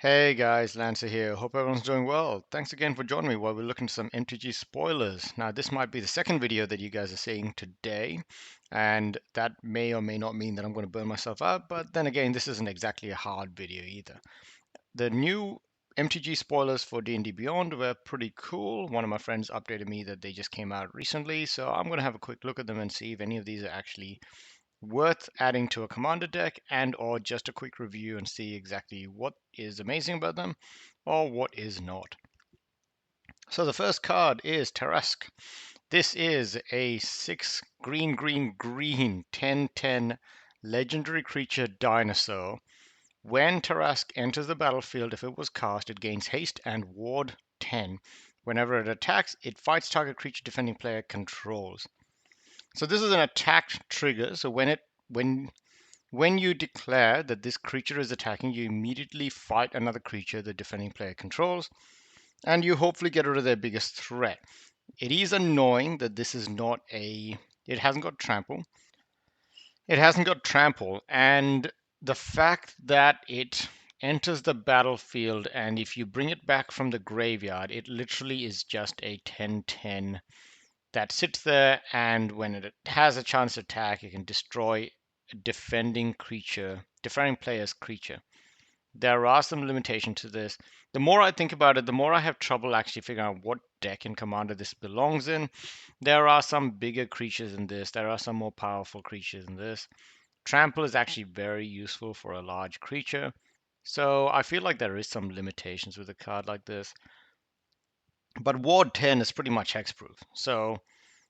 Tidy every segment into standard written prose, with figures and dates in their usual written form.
Hey guys, Lancer here. Hope everyone's doing well. Thanks again for joining me while we're looking at some MTG spoilers. Now, this might be the second video that you guys are seeing today, and that may or may not mean that I'm going to burn myself out, but then again, this isn't exactly a hard video either. The new MTG spoilers for D&D Beyond were pretty cool. One of my friends updated me that they just came out recently, so I'm going to have a quick look at them and see if any of these are actually worth adding to a commander deck, and or just a quick review and see exactly what is amazing about them or what is not. So the first card is Tarrasque. This is a 6 green green green 10/10 legendary creature dinosaur. When Tarrasque enters the battlefield, if it was cast, it gains haste and ward 10. Whenever it attacks, it fights target creature defending player controls. So this is an attack trigger. So when you declare that this creature is attacking, you immediately fight another creature the defending player controls, and you hopefully get rid of their biggest threat. It is annoying that this is not it hasn't got trample. It hasn't got trample, and the fact that it enters the battlefield, and if you bring it back from the graveyard, it literally is just a 10/10 that sits there, and when it has a chance to attack, it can destroy a defending player's creature. There are some limitations to this. The more I think about it, the more I have trouble actually figuring out what deck and commander this belongs in. There are some bigger creatures in this. There are some more powerful creatures in this. Trample is actually very useful for a large creature. So I feel like there is some limitations with a card like this. But Ward 10 is pretty much hexproof. So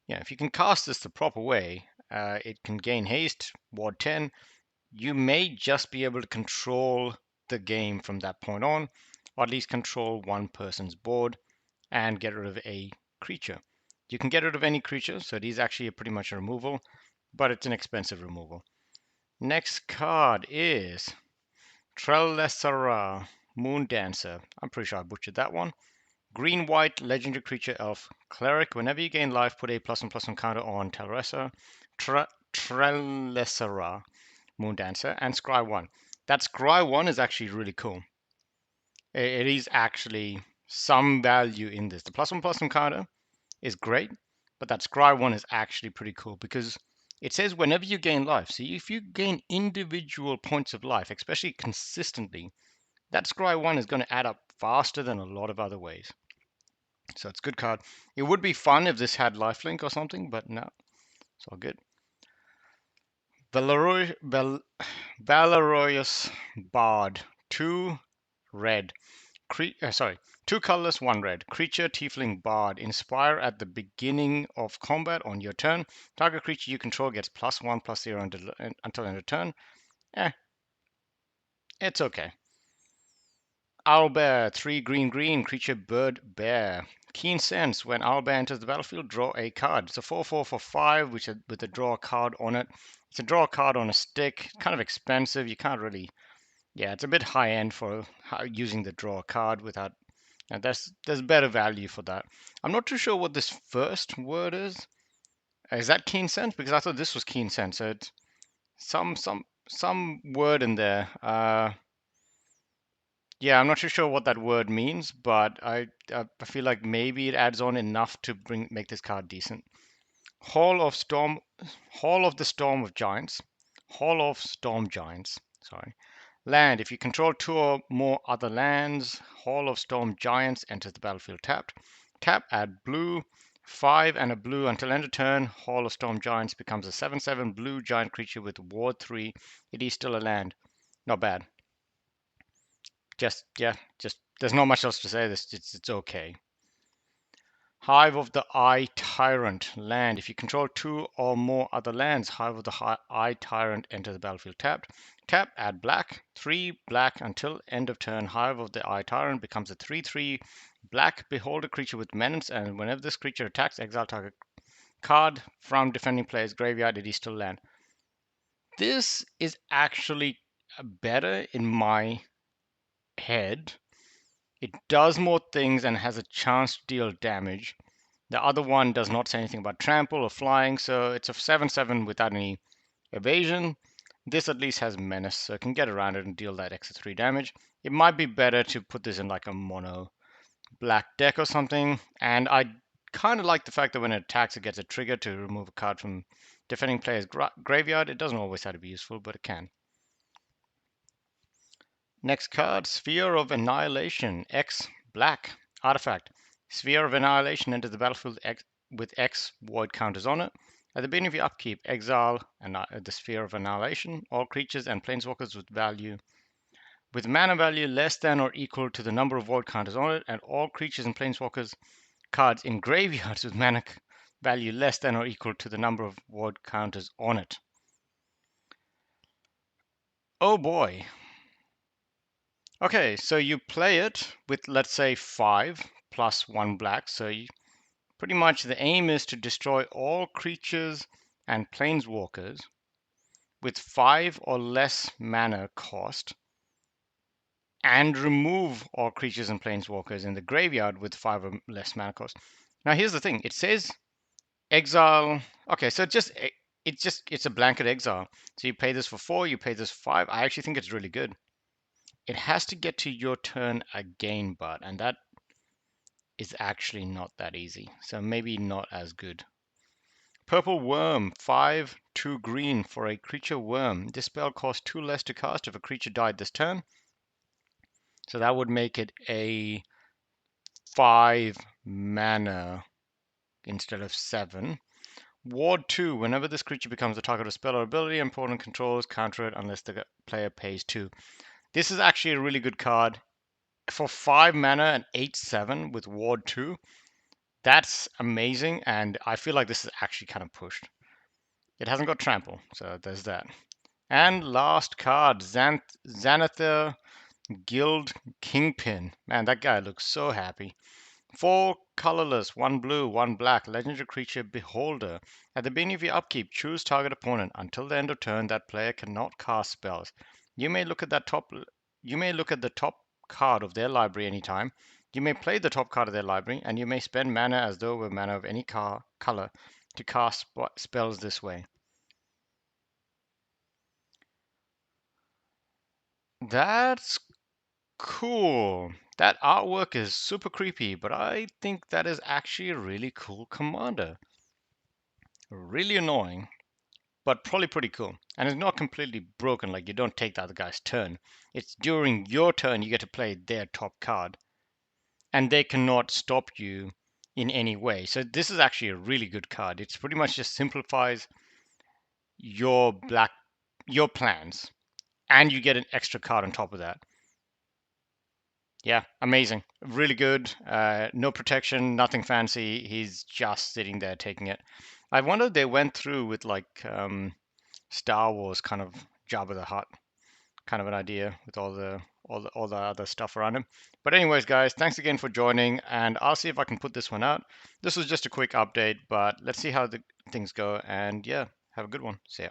yeah, if you can cast this the proper way, it can gain haste, Ward 10. You may just be able to control the game from that point on, or at least control one person's board and get rid of a creature. You can get rid of any creature, so it is actually pretty much a removal, but it's an expensive removal. Next card is Trelasarra, Moon Dancer. I'm pretty sure I butchered that one. Green-white legendary creature elf cleric. Whenever you gain life, put a +1/+1 counter on Trelasarra, Moon Dancer, and Scry 1. That Scry 1 is actually really cool. It is actually some value in this. The +1/+1 counter is great, but that Scry 1 is actually pretty cool because it says whenever you gain life. See, if you gain individual points of life, especially consistently, that Scry 1 is going to add up faster than a lot of other ways. So it's a good card. It would be fun if this had lifelink or something, but no, it's all good. Valorous Bard, 2 red. 2 colorless, 1 red. Creature, Tiefling Bard. Inspire at the beginning of combat on your turn. Target creature you control gets +1/+0 until end of turn. It's okay. Owlbear, 3 green green. Creature, Bird Bear. Keen Sense. When Owlbear enters the battlefield, draw a card. It's a 4/4 for 5, with a draw a card on it. It's a draw a card on a stick. Kind of expensive. You can't really. Yeah, it's a bit high end for using the draw a card without. And there's better value for that. I'm not too sure what this first word is. Is that Keen Sense? Because I thought this was Keen Sense. So it's some word in there. Yeah, I'm not too sure what that word means, but I feel like maybe it adds on enough to make this card decent. Hall of the Storm of Giants. Hall of Storm Giants. Sorry. Land. If you control 2 or more other lands, Hall of Storm Giants enters the battlefield tapped. Tap, add blue. 5 and a blue until end of turn. Hall of Storm Giants becomes a 7/7 blue giant creature with Ward 3. It is still a land. Not bad. Just there's not much else to say. It's okay. Hive of the Eye Tyrant. Land. If you control 2 or more other lands, Hive of the Eye Tyrant enter the battlefield tapped. Tap, add black. 3 black until end of turn. Hive of the Eye Tyrant becomes a 3/3 black beholder creature with menace, and whenever this creature attacks, exile target card from defending player's graveyard. It is still land. This is actually better in my head. It does more things and has a chance to deal damage. The other one does not say anything about trample or flying, so it's a 7/7 without any evasion. This at least has menace, so it can get around it and deal that extra 3 damage. It might be better to put this in like a mono black deck or something. And I kind of like the fact that when it attacks, it gets a trigger to remove a card from defending player's graveyard. It doesn't always have to be useful, but it can. Next card, Sphere of Annihilation, X black artifact. Sphere of Annihilation enters the battlefield with X void counters on it. At the beginning of your upkeep, exile the Sphere of Annihilation. All creatures and planeswalkers with mana value less than or equal to the number of void counters on it, and all creatures and planeswalkers cards in graveyards with mana value less than or equal to the number of void counters on it. Oh boy. Okay, so you play it with, let's say, 5 plus 1 black. So pretty much the aim is to destroy all creatures and planeswalkers with 5 or less mana cost and remove all creatures and planeswalkers in the graveyard with 5 or less mana cost. Now here's the thing. It says exile. Okay, so it's a blanket exile. So you pay this for 4, you pay this for 5. I actually think it's really good. It has to get to your turn again, but and that is actually not that easy. So maybe not as good. Purple Worm, 5, 2 green for a creature worm. This spell costs 2 less to cast if a creature died this turn. So that would make it a 5 mana instead of 7. Ward 2, whenever this creature becomes the target of a spell or ability, opponent controls, counter it unless the player pays 2. This is actually a really good card. For 5 mana and 8/7 with Ward 2, that's amazing, and I feel like this is actually kind of pushed. It hasn't got trample, so there's that. And last card, Xanathar Guild Kingpin. Man, that guy looks so happy. 4 colorless, 1 blue, 1 black, legendary creature Beholder. At the beginning of your upkeep, choose target opponent. Until the end of turn, that player cannot cast spells. You may look at the top card of their library anytime. You may play the top card of their library, and you may spend mana as though it were mana of any color to cast spells this way. That's cool. That artwork is super creepy, but I think that is actually a really cool commander. Really annoying, but probably pretty cool. And it's not completely broken, like you don't take the other guy's turn. It's during your turn you get to play their top card. And they cannot stop you in any way. So this is actually a really good card. It's pretty much just simplifies your plans. And you get an extra card on top of that. Yeah, amazing. Really good. No protection, nothing fancy. He's just sitting there taking it. I wonder if they went through with like Star Wars kind of Jabba the Hutt kind of an idea with all the other stuff around him. But anyways, guys, thanks again for joining, and I'll see if I can put this one out. This was just a quick update, but let's see how the things go. And yeah, have a good one. See ya.